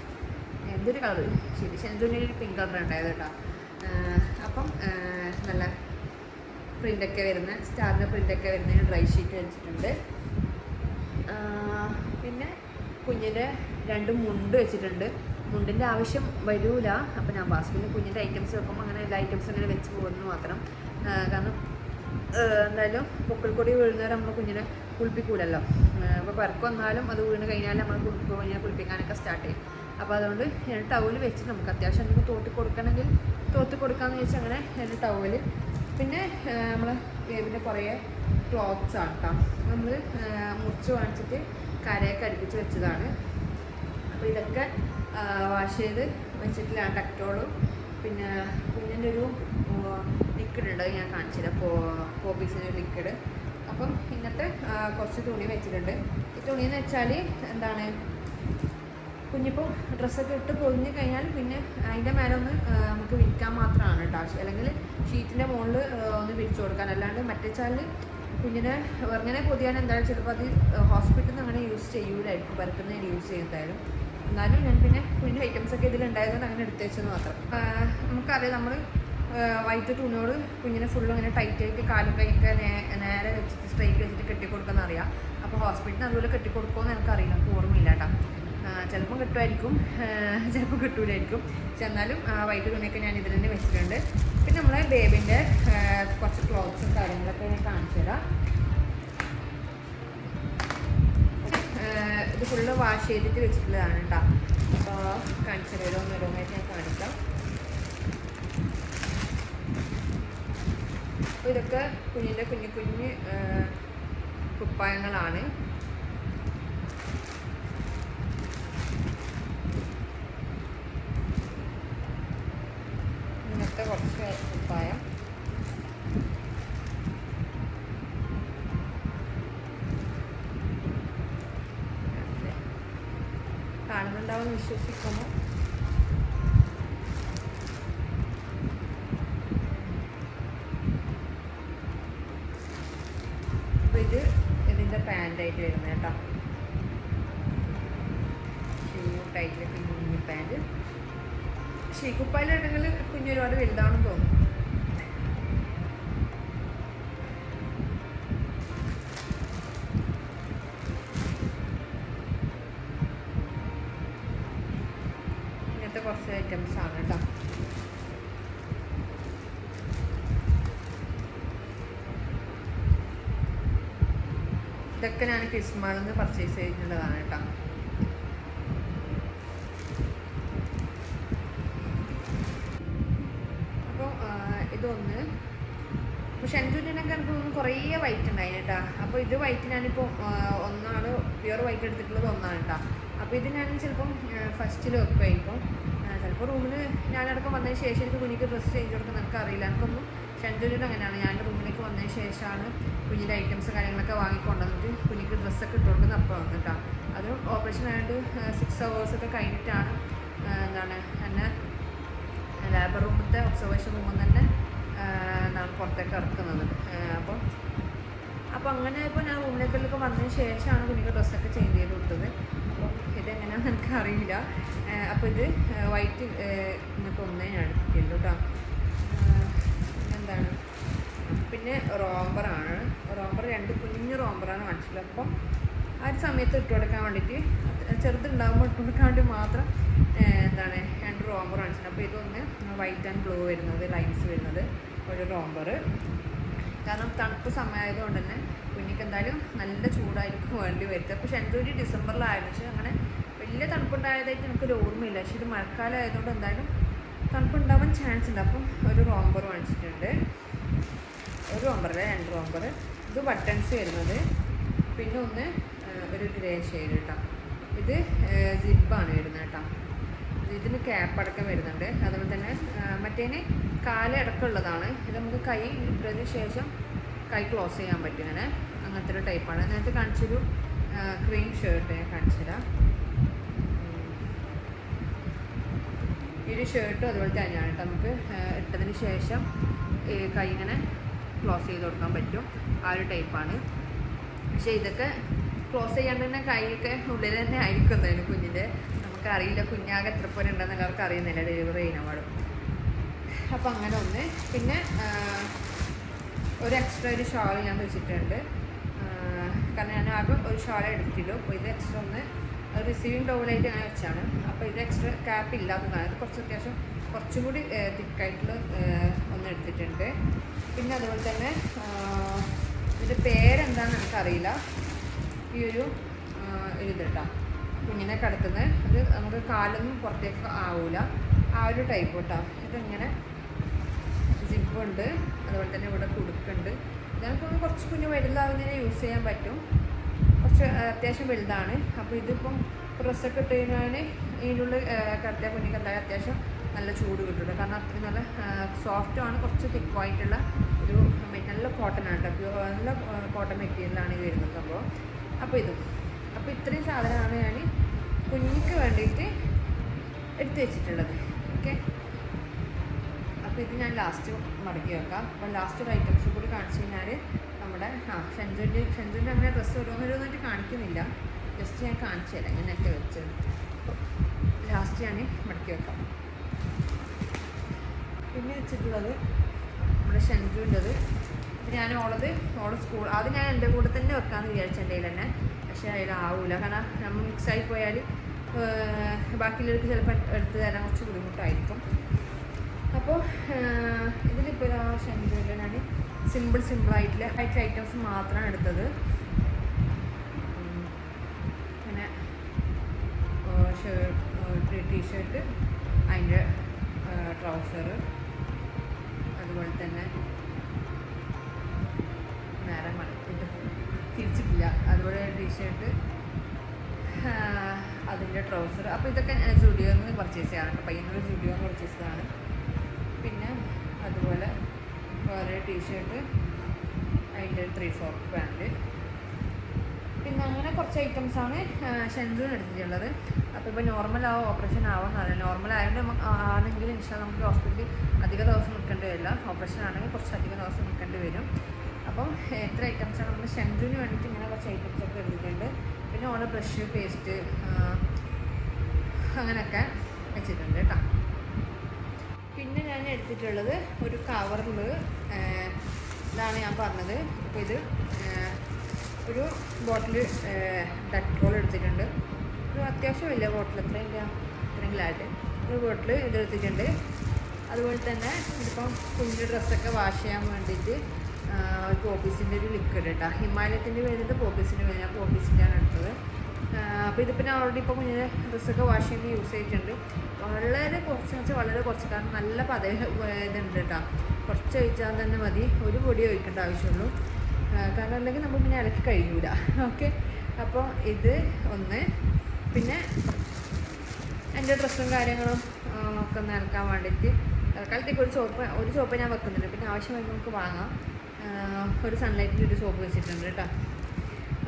S1: എന്തൊരു കളർ ശരി, ഷെൻജുവിന് ഒരു പിങ്ക് കളർ ഉണ്ടായത് കേട്ടോ. അപ്പം നല്ല പ്രിൻ്റൊക്കെ വരുന്ന സ്റ്റാറിൻ്റെ പ്രിൻ്റൊക്കെ വരുന്ന ഡ്രൈ ഷീറ്റ് വെച്ചിട്ടുണ്ട്. പിന്നെ കുഞ്ഞിൻ്റെ 2 മുണ്ട് വെച്ചിട്ടുണ്ട്. മുണ്ടിൻ്റെ ആവശ്യം വരൂല. അപ്പോൾ ഞാൻ ബാസ്കറ്റിൽ കുഞ്ഞിൻ്റെ ഐറ്റംസ് വെക്കുമ്പോൾ അങ്ങനെ എല്ലാ ഐറ്റംസും അങ്ങനെ വെച്ച് പോകുന്നു മാത്രം. കാരണം എന്തായാലും പൊക്കിൾക്കൊടി വീഴുന്നവരെ നമ്മൾ കുഞ്ഞിനെ കുളിപ്പിക്കൂലല്ലോ. അപ്പോൾ പരക്കം വന്നാലും അത് വീണ് കഴിഞ്ഞാൽ നമ്മൾ കുഞ്ഞിനെ കുളിപ്പിക്കാനൊക്കെ സ്റ്റാർട്ട് ചെയ്യും. അപ്പോൾ അതുകൊണ്ട് ഞാൻ ടവൽ വെച്ച് നമുക്ക് അത്യാവശ്യം എന്തെങ്കിലും തോത്തി കൊടുക്കണമെങ്കിൽ തോത്തി കൊടുക്കാമെന്ന് വെച്ചാൽ അങ്ങനെ എൻ്റെ ടവൽ. പിന്നെ നമ്മൾ ബേബിൻ്റെ കുറേ ക്ലോത്ത്സ് ആണ് കേട്ടോ. നമ്മൾ മുറിച്ച് വാങ്ങിച്ചിട്ട് കരയൊക്കെ അടുപ്പിച്ച് വെച്ചതാണ്. അപ്പോൾ ഇതൊക്കെ വാഷ് ചെയ്ത് വെച്ചിട്ടില്ലാണ് ഡക്റ്റോളും. പിന്നെ കുഞ്ഞിൻ്റെ ഒരു ലിക്വിഡ് ഉണ്ട്, അത് ഞാൻ കാണിച്ചില്ല, പോപ്പീസിൻ്റെ ലിക്വിഡ്. അപ്പം ഇങ്ങനത്തെ കുറച്ച് തുണി വെച്ചിട്ടുണ്ട്. ഈ തുണിയെന്ന് വെച്ചാൽ എന്താണ്, കുഞ്ഞിപ്പോൾ ഡ്രസ്സൊക്കെ ഇട്ട് പൊതിഞ്ഞ് കഴിഞ്ഞാൽ പിന്നെ അതിൻ്റെ മേലെ ഒന്ന് നമുക്ക് വിരിക്കാൻ മാത്രമാണ് കേട്ടോ. അല്ലെങ്കിൽ ഷീറ്റിൻ്റെ മുകളിൽ ഒന്ന് വിരിച്ചു കൊടുക്കാൻ. അല്ലാണ്ട് മറ്റേച്ചാൽ കുഞ്ഞിനെ വെറുങ്ങനെ പൊതിയാൻ എന്തായാലും ചിലപ്പോൾ അത് ഹോസ്പിറ്റലിൽ നിന്ന് അങ്ങനെ യൂസ് ചെയ്യൂലായിരിക്കും, പരക്കുന്നതിന് യൂസ് ചെയ്യുന്നതായാലും. എന്നാലും ഞാൻ പിന്നെ കുഞ്ഞിൻ്റെ ഐറ്റംസൊക്കെ ഇതിലുണ്ടായതുകൊണ്ട് അങ്ങനെ എടുത്ത് വെച്ചത് മാത്രം. നമുക്കറിയാം, നമ്മൾ വൈറ്റ് തുണിയോട് കുഞ്ഞിനെ ഫുള്ളും ഇങ്ങനെ ടൈറ്റായിട്ട് കാലും കൈയൊക്കെ നേരെ വെച്ചിട്ട് സ്ട്രൈറ്റ് വെച്ചിട്ട് കെട്ടിക്കൊടുക്കുന്ന അറിയാം. അപ്പോൾ ഹോസ്പിറ്റലിൽ അതുപോലെ കെട്ടിക്കൊടുക്കുമെന്ന് എനിക്കറിയില്ല, എനിക്ക് ഓർമ്മയില്ല കേട്ടോ. ചിലപ്പം കിട്ടുമായിരിക്കും, ചിലപ്പോൾ കിട്ടൂലായിരിക്കും. പക്ഷെ എന്നാലും വൈറ്റ് തുണിയൊക്കെ ഞാൻ ഇതിൽ തന്നെ വെച്ചിട്ടുണ്ട്. പിന്നെ നമ്മളെ ബേബിൻ്റെ കുറച്ച് ക്ലോത്ത്സും കാര്യങ്ങളൊക്കെ ഞാൻ കാണിച്ചു തരാം. ഇത് ഫുള്ള് വാഷ് ചെയ്തിട്ട് വെച്ചിട്ടുള്ളതാണ് കേട്ടോ. അപ്പോൾ കാണിച്ചു തരാം, ഓരോന്നായിട്ട് ഞാൻ കാണിക്കാം. അപ്പോൾ ഇതൊക്കെ കുഞ്ഞിൻ്റെ കുഞ്ഞു കുഞ്ഞ് കുപ്പായങ്ങളാണ്. ഇങ്ങനത്തെ കുറച്ച് കുപ്പായം. കാണുന്നുണ്ടാവുമെന്ന് വിശ്വസിക്കുന്നു. അപ്പോൾ ഇതിൻ്റെ പാൻ്റായിട്ട് വരുന്നത് കേട്ടോ. ഷീട്ടായിട്ട് കുഞ്ഞു പാൻറ്റ്. ഷീ കുപ്പായിലുണ്ടെങ്കിൽ കുഞ്ഞ് ഒരുപാട് വലുതാണെന്ന് തോന്നുന്നു. ഇങ്ങനത്തെ കുറച്ച് ഐറ്റംസ് ആണ് കേട്ടോ. ഇതൊക്കെ ഞാൻ കിഡ്സ് മാളിൽ നിന്ന് പർച്ചേസ് ചെയ്തിട്ടുള്ളതാണ് കേട്ടോ. അപ്പോൾ ഇതൊന്ന് ഷെൻജുവിനൊക്കെ എനിക്ക് തോന്നുന്നു കുറേ വൈറ്റ് ഉണ്ടായിന് കേട്ടോ. അപ്പോൾ ഇത് വൈറ്റ് ഞാനിപ്പോൾ ഒന്നാണ് പ്യുവർ വൈറ്റ് എടുത്തിട്ടുള്ളത് ഒന്നാണ് കേട്ടോ. അപ്പോൾ ഇത് ഞാൻ ചിലപ്പം ഫസ്റ്റിൽ വെക്കുമായിരിക്കും. ചിലപ്പോൾ റൂമിൽ ഞാനടക്കം വന്നതിന് ശേഷം എനിക്ക് കുഞ്ഞിക്ക് ഡ്രസ്സ് ചേഞ്ച് കൊടുക്കുന്ന എനിക്ക് അറിയില്ല. എനിക്കൊന്നും ഷെൻജുവിൻ്റെ അങ്ങനെയാണ്. ഞാൻ റൂമിലേക്ക് വന്നതിന് ശേഷമാണ് കുഞ്ഞിൻ്റെ ഐറ്റംസ് കാര്യങ്ങളൊക്കെ വാങ്ങിക്കൊണ്ടുവന്നിട്ട് കുഞ്ഞിക്ക് ഡ്രസ്സൊക്കെ ഇട്ട് കൊടുക്കുന്നത് അപ്പോൾ വന്നിട്ടാ. അതും ഓപ്പറേഷൻ ആയിട്ട് 6 hours ഒക്കെ കഴിഞ്ഞിട്ടാണ് എന്താണ് എന്നെ ലേബർ റൂമിലത്തെ ഒബ്സർവേഷൻ റൂമിൽ നിന്ന് തന്നെ എന്താണ് പുറത്തേക്ക് ഇറക്കുന്നത്. അപ്പോൾ അങ്ങനെ ഇപ്പോൾ ഞാൻ റൂമിലേക്കൊക്കെ വന്നതിന് ശേഷമാണ് കുഞ്ഞിക്ക് ഡ്രസ്സൊക്കെ ചേഞ്ച് ചെയ്ത് കൊടുത്തത്. അപ്പോൾ ഇതെങ്ങനെയാണെന്ന് എനിക്ക് അറിയില്ല. അപ്പോൾ ഇത് വൈറ്റ് ഇങ്ങനത്തെ ഒന്നേ ഞാൻ എടുത്തിട്ടുള്ളൂ കേട്ടോ. എന്താണ് പിന്നെ റോംബറാണ്. റോംബർ 2 കുഞ്ഞു റോംബറാണ് കാണിച്ചിട്ടുള്ളത്. അപ്പം ആ ഒരു സമയത്ത് ഇട്ട് കൊടുക്കാൻ വേണ്ടിയിട്ട് ചെറുതുണ്ടാകുമ്പോൾ ഇട്ട് കൊടുക്കാൻ വേണ്ടി മാത്രം എന്താണ് 2 റോംബർ കാണിച്ചിട്ടുണ്ട്. അപ്പോൾ ഇതൊന്ന് വൈറ്റ് ആൻഡ് ബ്ലൂ വരുന്നത് ലൈൻസ് വരുന്നത് ഒരു റോംബർ. കാരണം തണുപ്പ് സമയമായതുകൊണ്ട് തന്നെ കുഞ്ഞിക്ക് എന്തായാലും നല്ല ചൂടായിരിക്കും വേണ്ടി വരുന്നത്. അപ്പോൾ ഷെൻജുരി ഡിസംബറിലായിരുന്നു. പക്ഷേ അങ്ങനെ വലിയ തണുപ്പുണ്ടായതായിട്ട് എനിക്കൊരു ഓർമ്മയില്ല. പക്ഷേ ഇത് മഴക്കാലം ആയതുകൊണ്ട് എന്തായാലും തണുപ്പുണ്ടാവാൻ ചാൻസ് ഉണ്ട്. അപ്പം ഒരു റോംബർ വാങ്ങിച്ചിട്ടുണ്ട്. ഒരു റോംബറല്ല 2 റോംബർ. ഇത് ബട്ടൺസ് വരുന്നത്. പിന്നെ ഒന്ന് ഒരു ഗ്രേ ഷെയ്ഡ് കേട്ടോ. ഇത് സിപ്പാണ് വരുന്നത് കേട്ടോ. ഇതിന് ക്യാപ്പ് അടക്കം വരുന്നുണ്ട്. അതുപോലെ തന്നെ മറ്റേന് കാലടക്കമുള്ളതാണ്. ഇത് നമുക്ക് കൈ ഇട്ടതിന് ശേഷം കൈ ക്ലോസ് ചെയ്യാൻ പറ്റും. ഇങ്ങനെ അങ്ങനത്തെ ഒരു ടൈപ്പാണ്. നേരത്തെ കാണിച്ചൊരു ക്രീം ഷർട്ട് ഞാൻ കാണിച്ചു തരാം. ഈ ഒരു ഷർട്ടും അതുപോലെ തന്നെയാണ് കേട്ടോ. നമുക്ക് ഇട്ടതിന് ശേഷം കൈ ഇങ്ങനെ ക്ലോസ് ചെയ്ത് കൊടുക്കാൻ പറ്റും. ആ ഒരു ടൈപ്പാണ്. പക്ഷേ ഇതൊക്കെ ക്ലോസ് ചെയ്യാണ്ട് തന്നെ കൈയൊക്കെ ഉള്ളിൽ തന്നെ ആയിരിക്കും എന്തായാലും കുഞ്ഞിൻ്റെ. നമുക്കറിയില്ല കുഞ്ഞാകെ എത്ര പോലെ ഉണ്ടെന്ന് എല്ലാവർക്കും അറിയുന്നില്ല ഡെലിവറി ചെയ്യുന്ന പാടും. അപ്പോൾ അങ്ങനെ ഒന്ന്. പിന്നെ ഒരു എക്സ്ട്രാ ഒരു ഷാൾ ഞാൻ വെച്ചിട്ടുണ്ട്. കാരണം ഞാൻ ആകെ ഒരു ഷാൾ എടുത്തിട്ടുള്ളൂ. അപ്പോൾ ഇത് എക്സ്ട്രാ ഒന്ന് റിസീവിങ് ടോവലായിട്ട് അങ്ങനെ വെച്ചാണ്. അപ്പോൾ ഇത് എക്സ്ട്രാ ക്യാപ്പ് ഇല്ലാത്തതാണ്. ഇത് കുറച്ച് അത്യാവശ്യം കുറച്ചും കൂടി തിക്കായിട്ടുള്ള ഒന്ന് എടുത്തിട്ടുണ്ട്. പിന്നെ അതുപോലെ തന്നെ ഇതിൻ്റെ പേരെന്താണെന്ന് എനിക്കറിയില്ല. ഈ ഒരു ഇത് കേട്ടോ കുഞ്ഞിനെ കിടത്തുന്നത്. അത് നമുക്ക് കാലൊന്നും പുറത്തേക്ക് ആവില്ല. ആ ഒരു ടൈപ്പ് കേട്ടോ. ഇതിങ്ങനെ സിപ്പുണ്ട്. അതുപോലെ തന്നെ ഇവിടെ കുടുക്കുണ്ട്. ഞങ്ങൾക്കൊന്ന് കുറച്ച് കുഞ്ഞ് വലുതാവുന്നതിനെ യൂസ് ചെയ്യാൻ പറ്റും. കുറച്ച് അത്യാവശ്യം വലുതാണ്. അപ്പോൾ ഇതിപ്പം ഡ്രസ്സൊക്കെ ഇട്ട് കഴിഞ്ഞാൽ ഇതിനുള്ളിൽ കിടത്തിയ കുഞ്ഞിക്ക് എന്തായാലും അത്യാവശ്യം നല്ല ചൂട് കിട്ടുള്ളൂ. കാരണം അത്രയും നല്ല സോഫ്റ്റുമാണ്. കുറച്ച് തിക്കായിട്ടുള്ള ഒരു നല്ല കോട്ടനാണ് കേട്ടോ. നല്ല കോട്ടൺ മെറ്റീരിയലാണ് ഇത് വരുന്നത് സംഭവം. അപ്പോൾ ഇത്രയും സാധനമാണ് ഞാൻ കുഞ്ഞിക്ക് വേണ്ടിയിട്ട് എടുത്ത് വെച്ചിട്ടുള്ളത്. ഓക്കെ. അപ്പോൾ ഇത് ഞാൻ ലാസ്റ്റ് മടക്കി വെക്കാം. അപ്പോൾ ലാസ്റ്റ് ഒരു ഐറ്റംസ് കൂടി കാണിച്ചു കഴിഞ്ഞാൽ നമ്മുടെ ഷെൻജുവിൻ്റെ അങ്ങനെ ഡ്രസ്സ് ഓരോന്നോരോന്നായിട്ട് കാണിക്കുന്നില്ല. ജസ്റ്റ് ഞാൻ കാണിച്ചു തരാം ഇങ്ങനെയൊക്കെ വെച്ചത്. അപ്പോൾ ലാസ്റ്റ് ഞാൻ മടക്കി വെക്കാം. പിന്നെ വെച്ചിട്ടുള്ളത് നമ്മുടെ ഷെൻജുവിൻ്റെത്. ഞാൻ ഓള് സ്കൂൾ ആദ്യം ഞാൻ എൻ്റെ കൂടെ തന്നെ വെക്കാമെന്ന് വിചാരിച്ച എൻ്റെ കയ്യിൽ തന്നെ. പക്ഷേ അതിലാവില്ല. കാരണം നമ്മൾ മിക്സായി പോയാൽ ബാക്കിയുള്ളവർക്ക് ചിലപ്പോൾ എടുത്ത് തരാൻ കുറച്ച് ബുദ്ധിമുട്ടായിരിക്കും. അപ്പോൾ ഇതിലിപ്പോൾ ഷെൻജുവിൻ്റെ ഞാൻ സിമ്പിളായിട്ടുള്ള ഐറ്റംസ് മാത്രമാണ് എടുത്തത്. പിന്നെ ടീഷർട്ട്, അതിൻ്റെ ട്രൗസർ, അതുപോലെ തന്നെ അതുപോലെ ടീഷർട്ട്, അതിൻ്റെ ട്രൗസർ. അപ്പോൾ ഇതൊക്കെ ഞാൻ സ്റ്റുഡിയോയിൽ നിന്ന് പർച്ചേസ് ചെയ്യാറുണ്ട്. പയ്യന്നൂർ സ്റ്റുഡിയോ നിന്ന് പർച്ചേസ് ചെയ്തതാണ്. പിന്നെ അതുപോലെ വേറെ ടീഷർട്ട്, അതിൻ്റെ 3/4 പാൻറ്റ്. പിന്നെ അങ്ങനെ കുറച്ച് ഐറ്റംസാണ് ഷെൻസൂന് എടുത്തിട്ടുള്ളത്. അപ്പോൾ ഇപ്പോൾ നോർമൽ ഓപ്പറേഷൻ ആവുമെന്നല്ല, നോർമൽ ആയതുകൊണ്ട് ആണെങ്കിൽ ഇൻഷാ നമുക്ക് ഹോസ്പിറ്റലിൽ അധിക ദിവസം നിൽക്കേണ്ടി വരില്ല. ഓപ്പറേഷൻ ആണെങ്കിൽ കുറച്ച് അധികം ദിവസം നിൽക്കേണ്ടി വരും. അപ്പം എത്ര ഐറ്റംസാണ് നമ്മൾ ഷെൻസൂന് വേണ്ടിയിട്ട് ഇങ്ങനെ കുറച്ച് ഐറ്റംസൊക്കെ എടുത്തിട്ടുണ്ട്. പിന്നെ ഓരോ ബ്രഷ്, പേസ്റ്റ്, അങ്ങനെയൊക്കെ വെച്ചിട്ടുണ്ട് കേട്ടോ. പിന്നെ ഞാൻ എടുത്തിട്ടുള്ളത് ഒരു കവറിൽ ഇതാണ് ഞാൻ പറഞ്ഞത്. അപ്പോൾ ഇത് ഒരു ബോട്ടിൽ ഡെറ്റോൾ എടുത്തിട്ടുണ്ട്. ഒരു അത്യാവശ്യം വലിയ ബോട്ടിൽ, എത്രയെങ്കിലായിട്ട് ഒരു ബോട്ടിൽ ഇതെടുത്തിട്ടുണ്ട്. അതുപോലെ തന്നെ ഇതിപ്പം കുഞ്ഞു ഡ്രസ്സൊക്കെ വാഷ് ചെയ്യാൻ വേണ്ടിയിട്ട് ഒരു പോപ്പീസിൻ്റെ ഒരു ലിക്വിഡ് കേട്ടോ. ഹിമാലയത്തിൻ്റെ വരുന്നത് പോപ്പീസിൻ്റെ വരുന്നത്, ഞാൻ പോപ്പീസിൻ്റെയാണ് എടുത്തത്. അപ്പോൾ ഇതിപ്പോൾ ഞാൻ ഓൾറെഡി ഇപ്പോൾ കുഞ്ഞിൻ്റെ ഡ്രസ്സൊക്കെ വാഷ് ചെയ്യുമ്പോൾ യൂസ് ചെയ്തിട്ടുണ്ട്. വളരെ കുറച്ച് വെച്ചാൽ വളരെ കുറച്ച്, കാരണം നല്ല ഇതുണ്ട് കേട്ടോ. കുറച്ച് ഒഴിച്ചാൽ തന്നെ മതി, ഒരു പൊടി ഒഴിക്കേണ്ട ആവശ്യമുള്ളൂ. കാരണം അല്ലെങ്കിൽ നമ്മൾ പിന്നെ ഇളക്കി കഴിയൂല. ഓക്കെ, അപ്പോൾ ഇത് ഒന്ന്. പിന്നെ എൻ്റെ ഡ്രസ്സും കാര്യങ്ങളും ഒക്കെ ഒന്ന് ഇളക്കാൻ വേണ്ടിയിട്ട് തൽക്കാലത്തേക്ക് ഒരു സോപ്പ് ഞാൻ വെക്കുന്നുണ്ട്. പിന്നെ ആവശ്യമായി നമുക്ക് വാങ്ങാം. ഒരു സൺലൈറ്റിൽ ഒരു സോപ്പ് വെച്ചിട്ടുണ്ട് കേട്ടോ.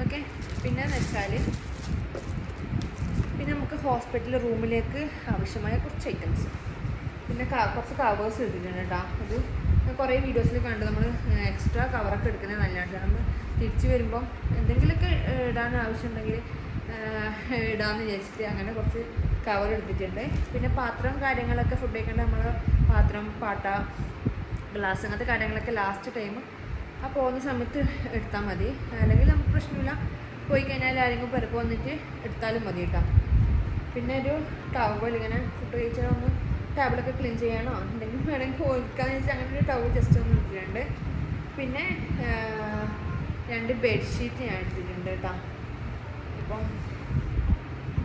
S1: ഓക്കെ, പിന്നെയെന്ന് വെച്ചാൽ പിന്നെ നമുക്ക് ഹോസ്പിറ്റൽ റൂമിലേക്ക് ആവശ്യമായ കുറച്ച് ഐറ്റംസ്, പിന്നെ കുറച്ച് കവേഴ്സ് എടുത്തിട്ടുണ്ട് കേട്ടോ. അത് കുറേ വീഡിയോസിൽ കണ്ട് നമ്മൾ എക്സ്ട്രാ കവറൊക്കെ എടുക്കുന്നത് നല്ലതാണ്. നമ്മൾ തിരിച്ച് വരുമ്പം എന്തെങ്കിലുമൊക്കെ ഇടാൻ ആവശ്യമുണ്ടെങ്കിൽ ഇടാമെന്ന് വിചാരിച്ചിട്ട് അങ്ങനെ കുറച്ച് കവർ എടുത്തിട്ടുണ്ട്. പിന്നെ പാത്രം കാര്യങ്ങളൊക്കെ, ഫുഡ് കഴിക്കേണ്ട നമ്മൾ പാത്രം, പാട്ട, ഗ്ലാസ്, അങ്ങനത്തെ കാര്യങ്ങളൊക്കെ ലാസ്റ്റ് ടൈം ആ പോകുന്ന സമയത്ത് എടുത്താൽ മതി. അല്ലെങ്കിൽ നമുക്ക് പ്രശ്നമില്ല, പോയി കഴിഞ്ഞാൽ ആരെങ്കിലും പിറപ്പ് വന്നിട്ട് എടുത്താലും മതി കേട്ടോ. പിന്നെ ഒരു ടവൽ, ഇങ്ങനെ ഫുഡ് കഴിച്ചാൽ ഒന്ന് ടേബിളൊക്കെ ക്ലീൻ ചെയ്യാനോ എന്തെങ്കിലും വേണമെങ്കിൽ ഓൽക്കാന്ന് വെച്ചാൽ അങ്ങനെ ഒരു ടവൽ ജസ്റ്റ് ഒന്ന് എടുത്തിട്ടുണ്ട്. പിന്നെ 2 ബെഡ്ഷീറ്റ് ഞാൻ എടുത്തിട്ടുണ്ട് കേട്ടോ. ഇപ്പം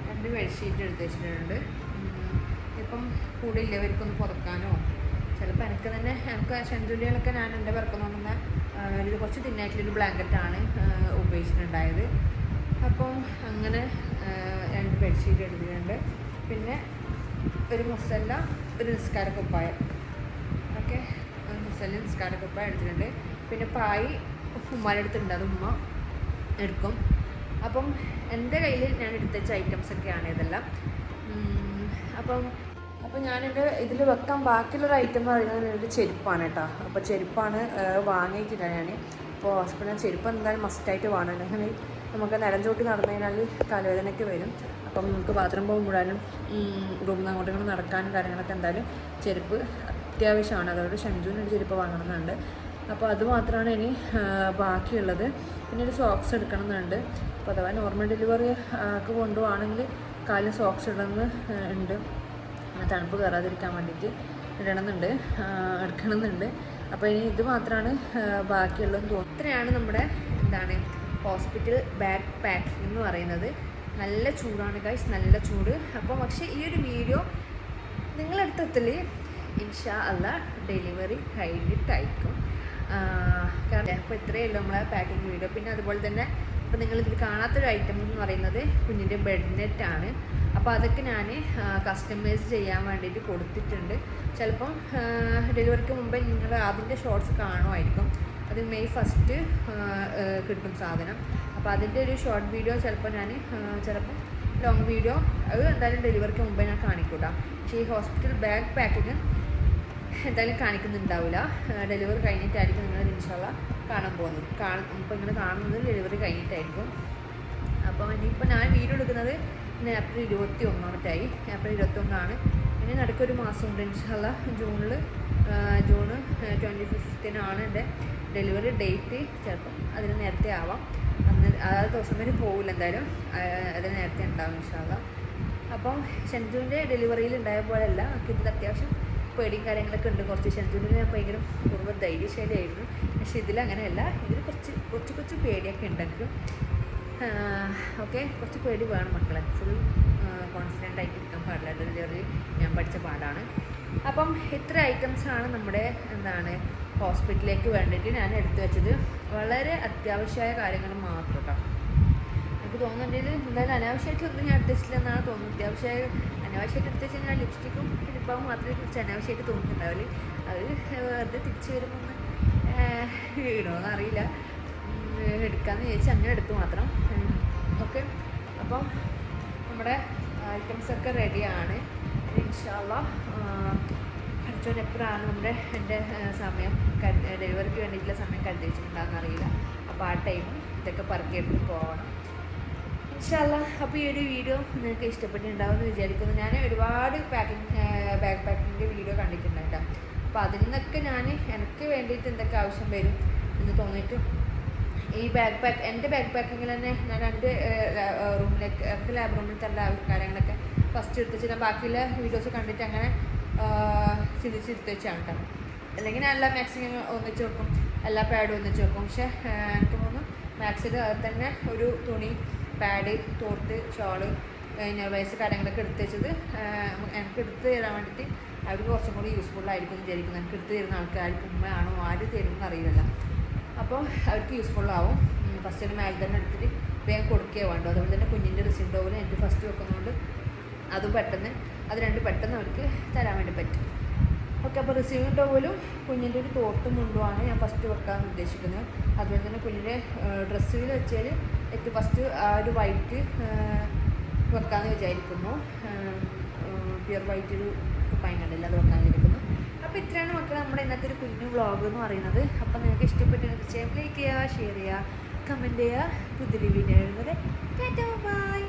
S1: 2 ബെഡ്ഷീറ്റ് എടുത്ത് വെച്ചിട്ടുണ്ട്. ഇപ്പം കൂടെ ഇല്ലവർക്കൊന്ന് പുറക്കാനോ, ചിലപ്പോൾ എനിക്ക് തന്നെ, എനിക്ക് ഷെൻജുലികളൊക്കെ ഞാൻ എൻ്റെ പിറക്കുന്നോണ്ടുന്ന ഇത് കുറച്ച് തിന്നായിട്ടുള്ളൊരു ബ്ലാങ്കറ്റാണ് ഉപയോഗിച്ചിട്ടുണ്ടായത്. അപ്പം അങ്ങനെ 2 ബെഡ്ഷീറ്റ് എടുത്തിട്ടുണ്ട്. പിന്നെ ഒരു മുസല്ല, ഒരു നിസ്കാരക്കുപ്പായം. ഓക്കെ, മുസല്ല, നിസ്കാരക്കുപ്പായം എടുത്തിട്ടുണ്ട്. പിന്നെ പായ് ഉമ്മാൻ്റെ അടുത്തുണ്ട്, അത് ഉമ്മ എടുക്കും. അപ്പം എൻ്റെ കയ്യിൽ ഞാൻ എടുത്തുവെച്ച ഐറ്റംസൊക്കെയാണ് ഇതെല്ലാം. അപ്പം ഞാനെൻ്റെ ഇതിൽ വെക്കാൻ ബാക്കിയുള്ളൊരു ഐറ്റം എന്ന് പറയുന്നത് ഒരു ചെരുപ്പാണ് കേട്ടോ. അപ്പോൾ ചെരുപ്പാണ് വാങ്ങിയിട്ടില്ല ഞാൻ. അപ്പോൾ ഹോസ്പിറ്റലിൽ ചെരുപ്പ് എന്തായാലും മസ്റ്റായിട്ട് വേണം. അല്ലെങ്കിൽ നമുക്ക് നിലം ചോട്ടി നടന്നു കഴിഞ്ഞാൽ കാലുവേദനയ്ക്ക് വരും. അപ്പം നമുക്ക് ബാത്റൂം പോകുമ്പോഴാലും റൂമിൽ നിന്ന് അങ്ങോട്ടും ഇങ്ങോട്ട് നടക്കാനും കാര്യങ്ങളൊക്കെ എന്തായാലും ചെരുപ്പ് അത്യാവശ്യമാണ്. അതുകൊണ്ട് ഷെൻജുവിനൊരു ചെരുപ്പ് വാങ്ങണമെന്നുണ്ട്. അപ്പോൾ അത് മാത്രമാണ് ഇനി ബാക്കിയുള്ളത്. പിന്നെ ഒരു സോക്സ് എടുക്കണമെന്നുണ്ട്. അപ്പോൾ അഥവാ നോർമൽ ഡെലിവറി ഒക്കെ കൊണ്ടുപോവാണെങ്കിൽ കാലിൽ സോക്സ് ഇടണമെന്ന് ഉണ്ട്. തണുപ്പ് കയറാതിരിക്കാൻ വേണ്ടിയിട്ട് എടുക്കണമെന്നുണ്ട്. അപ്പോൾ ഇനി ഇത് മാത്രമാണ് ബാക്കിയുള്ളതെന്ന് തോന്നുന്നു. ഇത്രയാണ് നമ്മുടെ ഹോസ്പിറ്റൽ ബാഗ് പാക്കിംഗ് എന്ന് പറയുന്നത്. നല്ല ചൂടാണ് ഗൈസ്, നല്ല ചൂട്. അപ്പോൾ പക്ഷേ ഈ ഒരു വീഡിയോ നിങ്ങളടുത്തെത്തൽ ഇൻഷാ അല്ലാഹ് ഡെലിവറി കഴിഞ്ഞിട്ടായിരിക്കും. കാരണം അപ്പോൾ ഇത്രയേ ഉള്ളൂ നമ്മളെ പാക്കിംഗ് വീഡിയോ. പിന്നെ അതുപോലെ തന്നെ ഇപ്പോൾ നിങ്ങളിതിൽ കാണാത്തൊരു ഐറ്റം എന്ന് പറയുന്നത് കുഞ്ഞിൻ്റെ ബെഡ് നെറ്റാണ്. അപ്പോൾ അതൊക്കെ ഞാൻ കസ്റ്റമൈസ് ചെയ്യാൻ വേണ്ടിയിട്ട് കൊടുത്തിട്ടുണ്ട്. ചിലപ്പം ഡെലിവറിക്ക് മുമ്പേ നിങ്ങൾ അതിൻ്റെ ഷോർട്സ് കാണുമായിരിക്കും. അത് മെയ് 1 കിട്ടും സാധനം. അപ്പോൾ അതിൻ്റെ ഒരു ഷോർട്ട് വീഡിയോ ചിലപ്പോൾ ലോങ് വീഡിയോ അത് എന്തായാലും ഡെലിവറിക്ക് മുമ്പേ ഞാൻ കാണിക്കൂടാ. പക്ഷേ ഈ ഹോസ്പിറ്റൽ ബാഗ് പാക്കിങ് എന്തായാലും കാണിക്കുന്നുണ്ടാവില്ല. ഡെലിവറി കഴിഞ്ഞിട്ടായിരിക്കും നിങ്ങൾ ഇൻഷാല്ലാ കാണാൻ പോകുന്നത്. ഇപ്പോൾ ഇങ്ങനെ കാണുന്നത് ഡെലിവറി കഴിഞ്ഞിട്ടായിരിക്കും. അപ്പോൾ ഇനിയിപ്പോൾ ഞാൻ വീഡിയോ എടുക്കുന്നത് ഏപ്രിൽ 21 ഏപ്രിൽ 21 ഇനി നടുക്കൊരു മാസമുണ്ട് ഇൻഷാല്ലാ. ജൂൺ 25 എൻ്റെ ഡെലിവറി ഡേറ്റ്. ചിലപ്പം അതിന് നേരത്തെ ആവാം, ആ ദിവസം വരെ പോകില്ല എന്തായാലും, അതിന് നേരത്തെ ഉണ്ടാവും ഇൻഷാല്ലാ. അപ്പം ഷെൻജുവിൻ്റെ ഡെലിവറിയിൽ ഉണ്ടായ പോലെയല്ല, നമുക്ക് ഇതിൽ അത്യാവശ്യം പേടിയും കാര്യങ്ങളൊക്കെ ഉണ്ട്. കുറച്ച് ഷെൻജുവിന് ഞാൻ ഭയങ്കര പൂർവ്വ ധൈര്യശാലിയായിരുന്നു. പക്ഷേ ഇതിലങ്ങനെയല്ല, ഇതിൽ കുറച്ച് പേടിയൊക്കെ ഉണ്ടെങ്കിലും ഓക്കെ, കുറച്ച് പേടി വേണം മക്കളെ. ഫുൾ കോൺഫിഡൻ്റ് ആയിട്ട് ഇരിക്കാൻ പാടില്ല. ഡെലിവറി ഞാൻ പഠിച്ച പാടാണ്. അപ്പം ഇത്ര ഐറ്റംസാണ് നമ്മുടെ ഹോസ്പിറ്റലിലേക്ക് വേണ്ടിയിട്ട് ഞാൻ എടുത്തു വെച്ചത്. വളരെ അത്യാവശ്യമായ കാര്യങ്ങൾ മാത്രം കേട്ടോ. എനിക്ക് തോന്നുന്നുണ്ടെങ്കിൽ എന്തായാലും അനാവശ്യമായിട്ടൊന്നും ഞാൻ എടുത്തിട്ടില്ലെന്നാണ് തോന്നുന്നത്. അനാവശ്യമായിട്ട് എടുത്ത് വെച്ചാൽ ഞാൻ ലിപ്സ്റ്റിക്കും ലിപ്പാവും മാത്രമേ കുറച്ച് അനാവശ്യമായിട്ട് തോന്നുന്നുണ്ടാവില്ല. അത് വെറുതെ തിരിച്ച് വരുമ്പോൾ ഇടണമെന്ന് അറിയില്ല, എടുക്കാമെന്ന് വിചാരിച്ച് അങ്ങനെ എടുത്തു മാത്രം. ഓക്കെ, അപ്പം നമ്മുടെ ഐറ്റംസൊക്കെ റെഡിയാണ്. ഇൻഷാ അല്ലാഹ് പഠിച്ചോൻ എപ്പോഴാണ് എൻ്റെ സമയം ഡെലിവറിക്ക് വേണ്ടിയിട്ടുള്ള സമയം കരുതി വെച്ചിട്ടുണ്ടാകുന്ന അറിയില്ല. അപ്പോൾ ആ ടൈം ഇതൊക്കെ പറക്കിയെടുത്ത് പോകണം ഇൻഷാ അല്ലാഹ്. അപ്പോൾ ഈ ഒരു വീഡിയോ നിങ്ങൾക്ക് ഇഷ്ടപ്പെട്ടിട്ടുണ്ടാവും എന്ന് വിചാരിക്കുന്നു. ഞാൻ ഒരുപാട് ബാഗ് പാക്കിങ്ങിൻ്റെ വീഡിയോ കണ്ടിട്ടുണ്ടായിട്ടോ. അപ്പോൾ അതിൽ നിന്നൊക്കെ എനിക്ക് വേണ്ടിയിട്ട് എന്തൊക്കെ ആവശ്യം വരും എന്ന് തോന്നിയിട്ട് ഈ എൻ്റെ ബാഗ് പാക്കിങ്ങിൽ തന്നെ ഞാൻ 2 റൂമിലേക്ക് 2 ലാബ് റൂമിൽ തള്ള കാര്യങ്ങളൊക്കെ ഫസ്റ്റ് എടുത്ത് വെച്ചാൽ ബാക്കിയുള്ള വീഡിയോസ് കണ്ടിട്ട് അങ്ങനെ ചിന്തിച്ചെടുത്ത് വെച്ചാണ് കേട്ടോ. അല്ലെങ്കിൽ ഞാൻ എല്ലാ മാക്സിമം ഒന്നിച്ച് വെക്കും, എല്ലാ പാഡും ഒന്നിച്ച് വെക്കും. പക്ഷേ എനിക്ക് തോന്നുന്നു മാക്സിൽ തന്നെ ഒരു തുണി, പാഡ്, തോർത്ത്, ഷോള്, വയസ്സ് കാര്യങ്ങളൊക്കെ എടുത്ത് വെച്ചത് എനിക്ക് എടുത്ത് തരാൻ വേണ്ടിയിട്ട് അവർക്ക് കുറച്ചും കൂടി യൂസ്ഫുള്ളായിരിക്കും എന്ന് വിചാരിക്കുന്നു. എനിക്ക് എടുത്ത് തരുന്ന ആൾക്കാർക്ക് ഉമ്മയാണോ ആര് തരുമെന്ന് അറിയില്ല. അപ്പോൾ അവർക്ക് യൂസ്ഫുള്ളാവും. ഫസ്റ്റ് തന്നെ മാഗ് തന്നെ എടുത്തിട്ട് വേഗം കൊടുക്കുകയോ വേണ്ടോ. അതുപോലെ തന്നെ കുഞ്ഞിൻ്റെ റിസിൻ ടോവലും എനിക്ക് ഫസ്റ്റ് വെക്കുന്നതുകൊണ്ട് അതും പെട്ടെന്ന് അത് 2 പെട്ടെന്ന് അവർക്ക് തരാൻ വേണ്ടി പറ്റും. ഓക്കെ, അപ്പോൾ റിസീവിങ് ടോവലും കുഞ്ഞിൻ്റെ ഒരു തോർത്തും മുണ്ടുമാണ് ഞാൻ ഫസ്റ്റ് വെക്കാൻ ഉദ്ദേശിക്കുന്നത്. അതുപോലെ തന്നെ കുഞ്ഞിൻ്റെ ഡ്രസ്സിൽ വെച്ചാൽ ഏറ്റവും ഫസ്റ്റ് ആ ഒരു വൈറ്റ് വെക്കാമെന്ന് വിചാരിക്കുന്നു. പ്യുർ വൈറ്റ് ഒരു കുപ്പായങ്ങളുണ്ടല്ല, അത് വെക്കാൻ വിചാരിക്കുന്നു. അപ്പോൾ ഇത്രയാണ് മക്കളെ നമ്മുടെ ഇന്നത്തെ ഒരു കുഞ്ഞു വ്ളോഗ് എന്ന് പറയുന്നത്. അപ്പോൾ നിങ്ങൾക്ക് ഇഷ്ടപ്പെട്ട തീർച്ചയായും ലൈക്ക് ചെയ്യുക, ഷെയർ ചെയ്യുക, കമൻറ്റ് ചെയ്യുക. പുതിയൊരു വീഡിയോ വരുന്നത്. ബൈ.